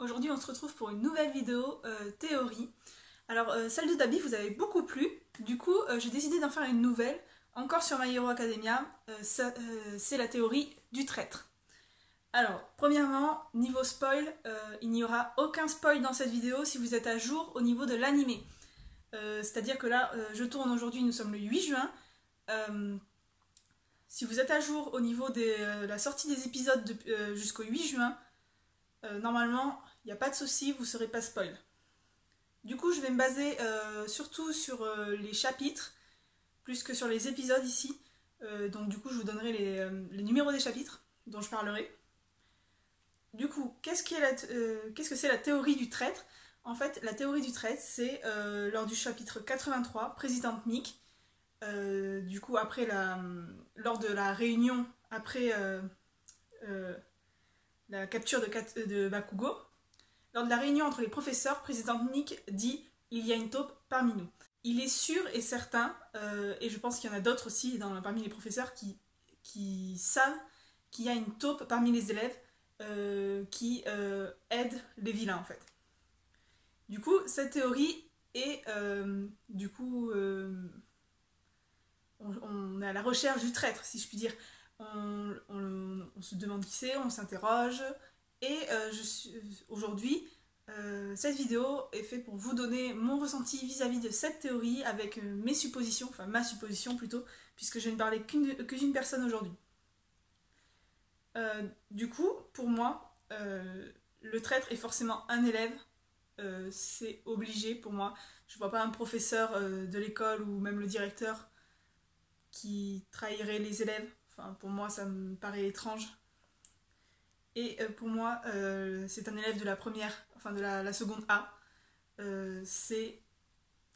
Aujourd'hui on se retrouve pour une nouvelle vidéo théorie. Alors celle de Dabi vous avez beaucoup plu, du coup j'ai décidé d'en faire une nouvelle, encore sur My Hero Academia, c'est la théorie du traître. Alors premièrement, niveau spoil, il n'y aura aucun spoil dans cette vidéo si vous êtes à jour au niveau de l'animé. C'est-à-dire que là je tourne aujourd'hui, nous sommes le 8 juin. Si vous êtes à jour au niveau de la sortie des épisodes jusqu'au 8 juin, normalement, il n'y a pas de souci, vous ne serez pas spoil. Du coup, je vais me baser surtout sur les chapitres, plus que sur les épisodes ici. Donc du coup, je vous donnerai les numéros des chapitres dont je parlerai. Du coup, qu'est-ce que c'est la théorie du traître? En fait, la théorie du traître, c'est lors du chapitre 83, Présidente Mick. Du coup, lors de la réunion, après la capture de Bakugo, lors de la réunion entre les professeurs, Présidente Nick dit « Il y a une taupe parmi nous ». Il est sûr et certain, et je pense qu'il y en a d'autres aussi parmi les professeurs qui savent qu'il y a une taupe parmi les élèves qui aide les vilains en fait. Du coup, cette théorie est on est à la recherche du traître, si je puis dire. On se demande qui c'est, on s'interroge. Et aujourd'hui, cette vidéo est faite pour vous donner mon ressenti vis-à-vis de cette théorie avec mes suppositions, enfin ma supposition plutôt, puisque je ne parlais qu'une personne aujourd'hui. Du coup, pour moi, le traître est forcément un élève. C'est obligé pour moi. Je ne vois pas un professeur de l'école ou même le directeur qui trahirait les élèves. Enfin, pour moi, ça me paraît étrange. Et pour moi, c'est un élève de la première, enfin de la seconde A. C'est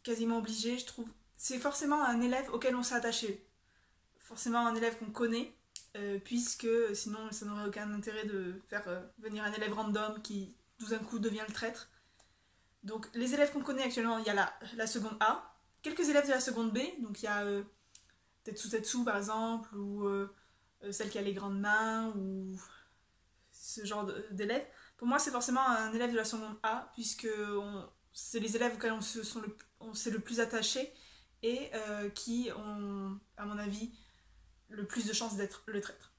quasiment obligé, je trouve. C'est forcément un élève auquel on s'est attaché. Forcément un élève qu'on connaît, puisque sinon ça n'aurait aucun intérêt de faire venir un élève random qui, tout d'un coup, devient le traître. Donc les élèves qu'on connaît actuellement, il y a la seconde A, quelques élèves de la seconde B, donc il y a Tetsu par exemple, ou celle qui a les grandes mains, ou ce genre d'élèves. Pour moi, c'est forcément un élève de la seconde A, puisque c'est les élèves auxquels on s'est le plus attaché et qui ont, à mon avis, le plus de chances d'être le traître.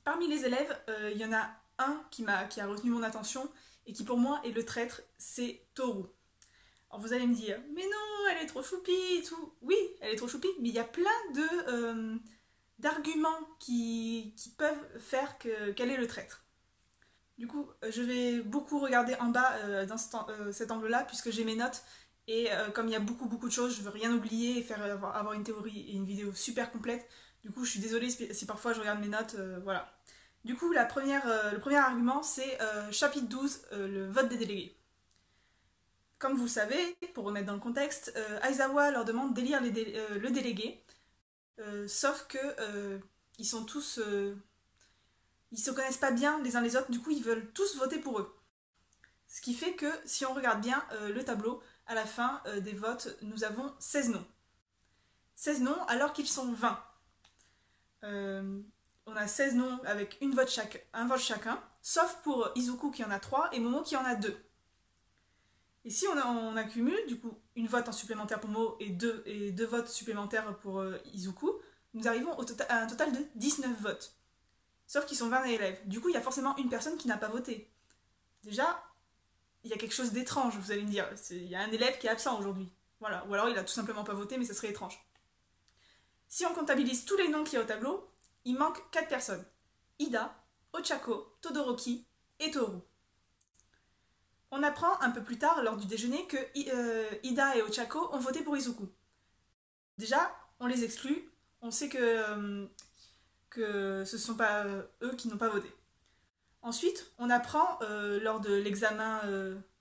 Parmi les élèves, il y en a un qui a retenu mon attention et qui pour moi est le traître, c'est Toru. Alors vous allez me dire, mais non, elle est trop choupie et tout. Oui, elle est trop choupie, mais il y a plein d'arguments qui peuvent faire qu'elle est le traître. Du coup, je vais beaucoup regarder en bas dans cet angle-là, puisque j'ai mes notes. Et comme il y a beaucoup de choses, je veux rien oublier et avoir une théorie et une vidéo super complète. Du coup, je suis désolée si parfois je regarde mes notes, voilà. Du coup, le premier argument, c'est chapitre 12, le vote des délégués. Comme vous le savez, pour remettre dans le contexte, Aizawa leur demande d'élire le délégué, sauf que ils sont tous... ils se connaissent pas bien les uns les autres, du coup ils veulent tous voter pour eux. Ce qui fait que, si on regarde bien le tableau, à la fin des votes, nous avons 16 noms. 16 noms alors qu'ils sont 20. On a 16 noms avec un vote chacun, sauf pour Izuku qui en a 3 et Momo qui en a 2. Et si on accumule, du coup, une vote en supplémentaire pour Momo et deux votes supplémentaires pour Izuku, nous arrivons à un total de 19 votes. Sauf qu'ils sont 20 élèves. Du coup, il y a forcément une personne qui n'a pas voté. Déjà, il y a quelque chose d'étrange, vous allez me dire. Il y a un élève qui est absent aujourd'hui. Voilà. Ou alors il a tout simplement pas voté, mais ça serait étrange. Si on comptabilise tous les noms qu'il y a au tableau, il manque 4 personnes. Ida, Ochako, Todoroki et Toru. On apprend un peu plus tard, lors du déjeuner, que Ida et Ochako ont voté pour Izuku. Déjà, on les exclut. On sait que ce ne sont pas eux qui n'ont pas voté. Ensuite, on apprend lors de l'examen,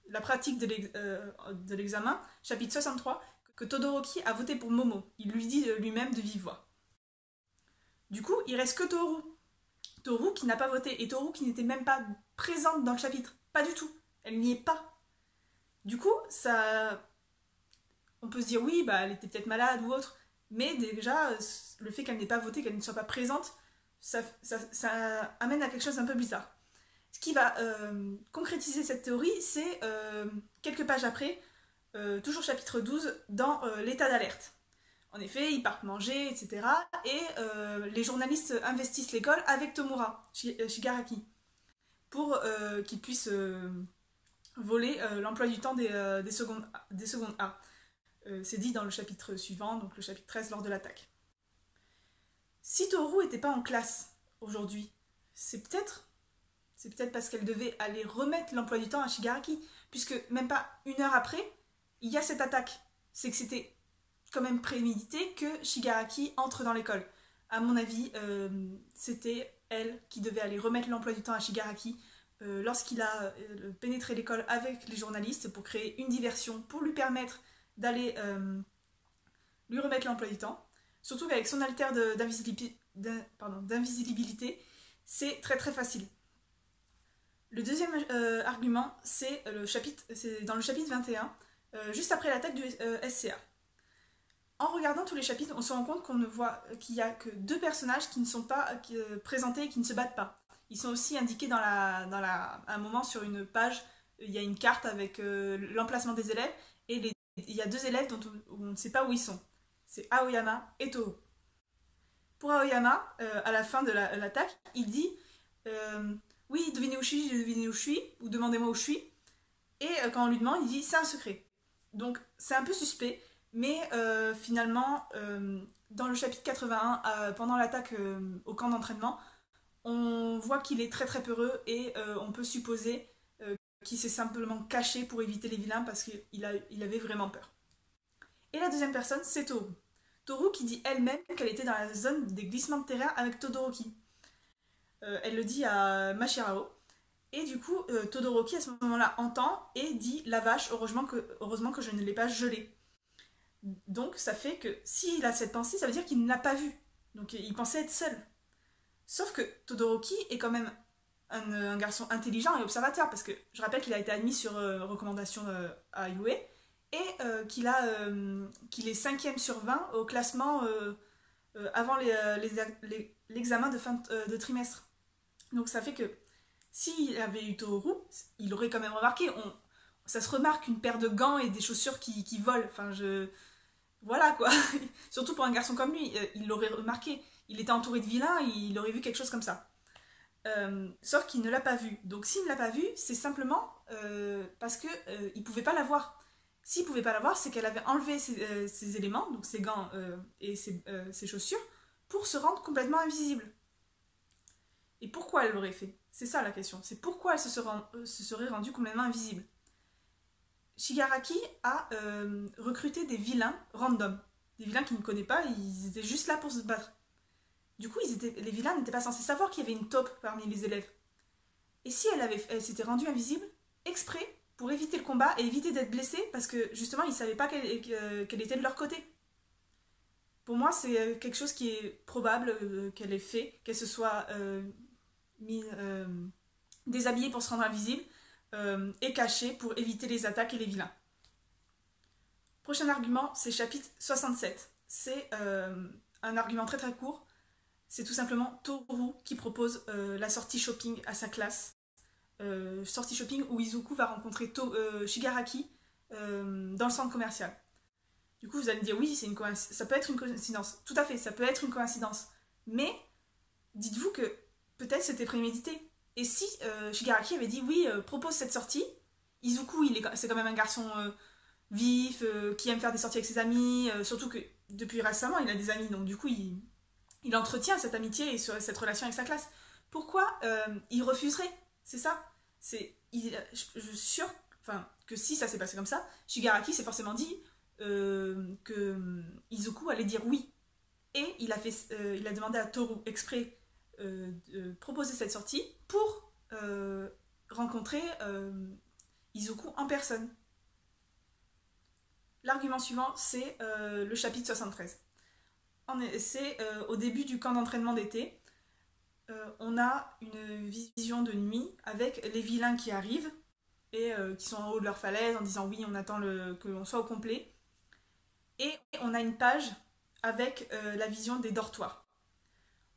la pratique de l'examen, chapitre 63, que Todoroki a voté pour Momo. Il lui dit lui-même de vive voix. Du coup, il reste que Toru. Toru qui n'a pas voté, et Toru qui n'était même pas présente dans le chapitre. Pas du tout. Elle n'y est pas. Du coup, on peut se dire oui, elle était peut-être malade ou autre, mais déjà, le fait qu'elle n'ait pas voté, qu'elle ne soit pas présente, ça amène à quelque chose d'un peu bizarre. Ce qui va concrétiser cette théorie, c'est quelques pages après, toujours chapitre 12, dans l'état d'alerte. En effet, ils partent manger, etc. Et les journalistes investissent l'école avec Tomura, Shigaraki, pour qu'il puisse voler l'emploi du temps des secondes A. C'est dit dans le chapitre suivant, donc le chapitre 13, lors de l'attaque. Si Toru n'était pas en classe aujourd'hui, c'est peut-être parce qu'elle devait aller remettre l'emploi du temps à Shigaraki, puisque même pas une heure après, il y a cette attaque. C'est que c'était quand même prémédité que Shigaraki entre dans l'école. À mon avis, c'était elle qui devait aller remettre l'emploi du temps à Shigaraki lorsqu'il a pénétré l'école avec les journalistes pour créer une diversion, pour lui permettre d'aller lui remettre l'emploi du temps. Surtout qu'avec son alter d'invisibilité, c'est très très facile. Le deuxième argument, c'est dans le chapitre 21, juste après l'attaque du SCA. En regardant tous les chapitres, on se rend compte qu'on ne voit qu'il n'y a que 2 personnages qui ne sont pas présentés et qui ne se battent pas. Ils sont aussi indiqués à un moment sur une page, il y a une carte avec l'emplacement des élèves, et il y a 2 élèves dont on ne sait pas où ils sont. C'est Aoyama et Toru. Pour Aoyama, à la fin de l'attaque, il dit oui, devinez où je suis, ou demandez-moi où je suis. Et quand on lui demande, il dit c'est un secret. Donc c'est un peu suspect, mais finalement, dans le chapitre 81, pendant l'attaque au camp d'entraînement, on voit qu'il est très très peureux et on peut supposer qu'il s'est simplement caché pour éviter les vilains parce qu'il avait vraiment peur. Et la deuxième personne, c'est Toru. Toru qui dit elle-même qu'elle était dans la zone des glissements de terrain avec Todoroki. Elle le dit à Mashirao. Et du coup, Todoroki à ce moment-là entend et dit la vache, heureusement que je ne l'ai pas gelé. Donc ça fait que s'il a cette pensée, ça veut dire qu'il ne l'a pas vue. Donc il pensait être seul. Sauf que Todoroki est quand même un garçon intelligent et observateur, parce que je rappelle qu'il a été admis sur recommandation à UA, et qu'il est 5e sur 20 au classement avant l'examen de fin de trimestre. Donc ça fait que s'il avait eu Toru, il aurait quand même remarqué. Ça se remarque une paire de gants et des chaussures qui volent. Enfin, voilà quoi. Surtout pour un garçon comme lui, il l'aurait remarqué. Il était entouré de vilains, il aurait vu quelque chose comme ça. Sauf qu'il ne l'a pas vu. Donc s'il ne l'a pas vu, c'est simplement parce qu'il ne pouvait pas la voir. S'il ne pouvait pas la voir, c'est qu'elle avait enlevé ses éléments, donc ses gants et ses chaussures, pour se rendre complètement invisible. Et pourquoi elle l'aurait fait? C'est ça la question. C'est pourquoi elle se serait rendue complètement invisible. Shigaraki a recruté des vilains random. Des vilains qu'il ne connaît pas, ils étaient juste là pour se battre. Du coup, les vilains n'étaient pas censés savoir qu'il y avait une taupe parmi les élèves. Et si elle s'était rendue invisible, exprès, pour éviter le combat et éviter d'être blessée, parce que justement, ils ne savaient pas qu'elle était de leur côté. Pour moi, c'est quelque chose qui est probable qu'elle ait fait, qu'elle se soit déshabillée pour se rendre invisible et cachée pour éviter les attaques et les vilains. Prochain argument, c'est chapitre 67. C'est un argument très très court. C'est tout simplement Toru qui propose la sortie shopping à sa classe. Sortie shopping où Izuku va rencontrer Shigaraki dans le centre commercial. Du coup, vous allez me dire, oui, ça peut être une coïncidence. Tout à fait, ça peut être une coïncidence. Mais dites-vous que peut-être c'était prémédité. Et si Shigaraki avait dit, oui, propose cette sortie, Izuku, c'est quand même un garçon vif, qui aime faire des sorties avec ses amis, surtout que depuis récemment, il a des amis, donc du coup, il entretient cette amitié et cette relation avec sa classe. Pourquoi il refuserait? C'est ça. Je suis sûre que si ça s'est passé comme ça, Shigaraki s'est forcément dit que Izuku allait dire oui. Et il a demandé à Toru exprès de proposer cette sortie pour rencontrer Izuku en personne. L'argument suivant, c'est le chapitre 73. C'est au début du camp d'entraînement d'été. On a une vision de nuit avec les vilains qui arrivent et qui sont en haut de leur falaise en disant oui, on attend que l'on soit au complet. Et on a une page avec la vision des dortoirs.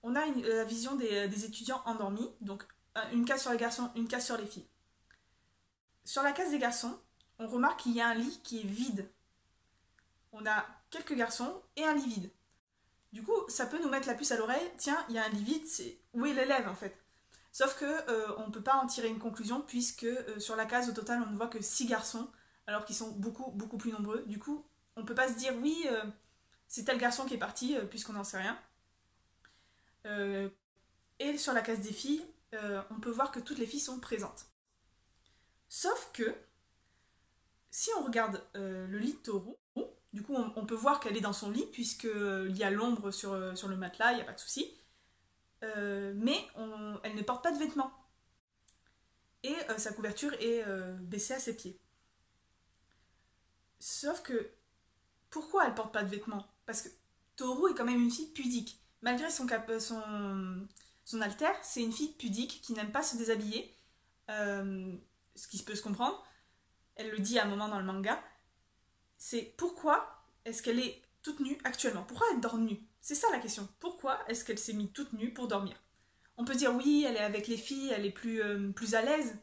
On a la vision des étudiants endormis, donc une case sur les garçons, une case sur les filles. Sur la case des garçons, on remarque qu'il y a un lit qui est vide. On a quelques garçons et un lit vide. Du coup, ça peut nous mettre la puce à l'oreille. Tiens, il y a un lit vide, c'est où est l'élève en fait. Sauf que on ne peut pas en tirer une conclusion puisque sur la case au total on ne voit que 6 garçons alors qu'ils sont beaucoup plus nombreux. Du coup, on ne peut pas se dire oui, c'est tel garçon qui est parti puisqu'on n'en sait rien. Et sur la case des filles, on peut voir que toutes les filles sont présentes. Sauf que si on regarde le lit de Toru, du coup on peut voir qu'elle est dans son lit puisqu'il y a l'ombre sur le matelas, il n'y a pas de souci. Mais elle ne porte pas de vêtements. Et sa couverture est baissée à ses pieds. Sauf que, pourquoi elle porte pas de vêtements? Parce que Toru est quand même une fille pudique. Malgré son alter, c'est une fille pudique qui n'aime pas se déshabiller. Ce qui peut se comprendre. Elle le dit à un moment dans le manga. C'est pourquoi est-ce qu'elle est toute nue actuellement? Pourquoi elle dort nue? C'est ça la question. Pourquoi est-ce qu'elle s'est mise toute nue pour dormir? On peut dire oui, elle est avec les filles, elle est plus à l'aise.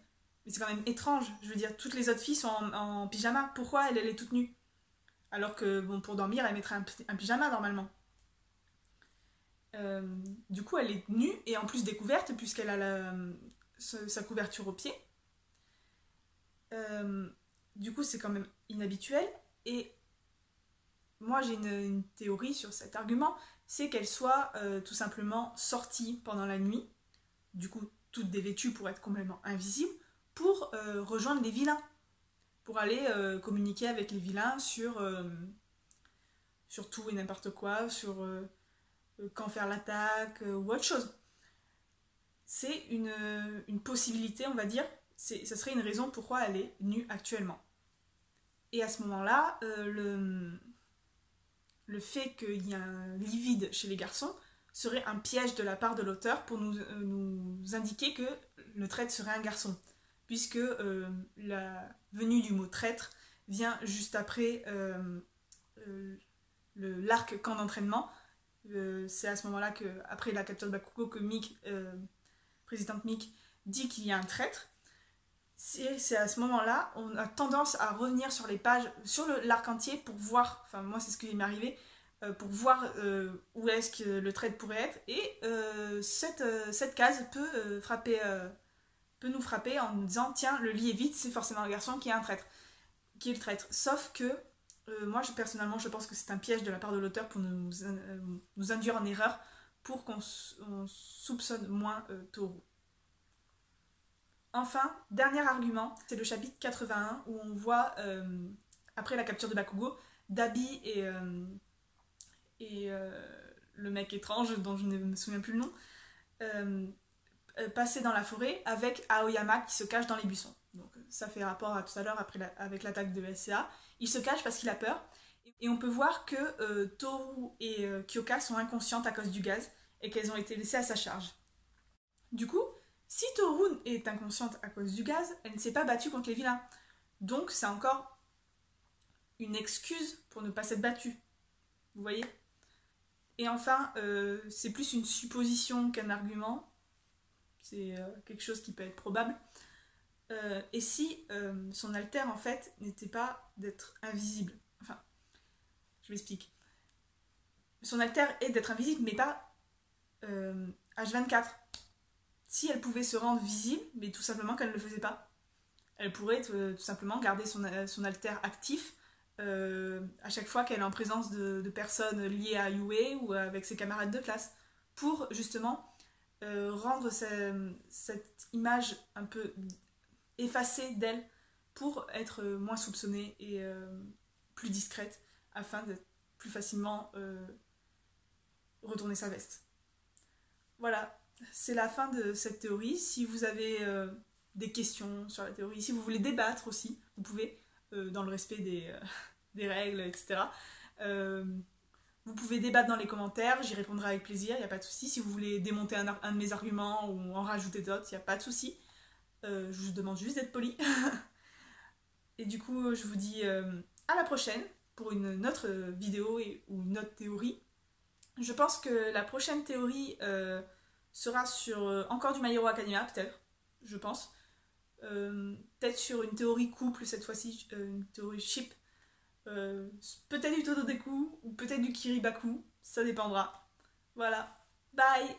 Mais c'est quand même étrange. Je veux dire, toutes les autres filles sont en pyjama. Pourquoi elle est toute nue? Alors que, bon, pour dormir, elle mettrait un pyjama normalement. Du coup, elle est nue et en plus découverte puisqu'elle a sa couverture aux pieds. Du coup, c'est quand même inhabituel. Et moi, j'ai une théorie sur cet argument, c'est qu'elle soit tout simplement sortie pendant la nuit, du coup, toute dévêtue pour être complètement invisible, pour rejoindre les vilains, pour aller communiquer avec les vilains sur tout et n'importe quoi, sur quand faire l'attaque ou autre chose. C'est une possibilité, on va dire, ça serait une raison pourquoi elle est nue actuellement. Et à ce moment-là, le fait qu'il y ait un lit vide chez les garçons serait un piège de la part de l'auteur pour nous indiquer que le traître serait un garçon. Puisque la venue du mot traître vient juste après l'arc camp d'entraînement. C'est à ce moment-là, après la capture de Bakugo, que présidente Mick dit qu'il y a un traître. C'est à ce moment-là, on a tendance à revenir sur les pages, sur l'arc entier pour voir, enfin moi c'est ce qui m'est arrivé, pour voir où est-ce que le traître pourrait être. Et cette case peut nous frapper en nous disant tiens, le lit est vide, c'est forcément un garçon qui est le traître. Sauf que moi personnellement je pense que c'est un piège de la part de l'auteur pour nous induire en erreur pour qu'on soupçonne moins Toru. Enfin, dernier argument, c'est le chapitre 81 où on voit, après la capture de Bakugo, Dabi et le mec étrange dont je ne me souviens plus le nom, passer dans la forêt avec Aoyama qui se cache dans les buissons. Donc ça fait rapport à tout à l'heure avec l'attaque de SCA. Il se cache parce qu'il a peur. Et on peut voir que Toru et Kyoka sont inconscientes à cause du gaz et qu'elles ont été laissées à sa charge. Du coup, si Toru est inconsciente à cause du gaz, elle ne s'est pas battue contre les vilains. Donc c'est encore une excuse pour ne pas s'être battue. Vous voyez? Et enfin, c'est plus une supposition qu'un argument. C'est quelque chose qui peut être probable. Et si son alter, en fait, n'était pas d'être invisible? Enfin, je m'explique. Son alter est d'être invisible, mais pas H24. Si elle pouvait se rendre visible, mais tout simplement qu'elle ne le faisait pas. Elle pourrait tout simplement garder son alter actif à chaque fois qu'elle est en présence de personnes liées à Yue ou avec ses camarades de classe, pour justement rendre cette image un peu effacée d'elle, pour être moins soupçonnée et plus discrète, afin de plus facilement retourner sa veste. Voilà. C'est la fin de cette théorie. Si vous avez des questions sur la théorie, si vous voulez débattre aussi, vous pouvez, dans le respect des règles, etc. Vous pouvez débattre dans les commentaires, j'y répondrai avec plaisir, il n'y a pas de souci. Si vous voulez démonter un de mes arguments ou en rajouter d'autres, il n'y a pas de souci. Je vous demande juste d'être poli. Et du coup, je vous dis à la prochaine pour une autre vidéo ou une autre théorie. Je pense que la prochaine théorie sera sur encore du My Hero Academia peut-être. je pense. Peut-être sur une théorie couple cette fois-ci, une théorie ship. Peut-être du Tododeku ou peut-être du Kiribaku, ça dépendra. Voilà, bye!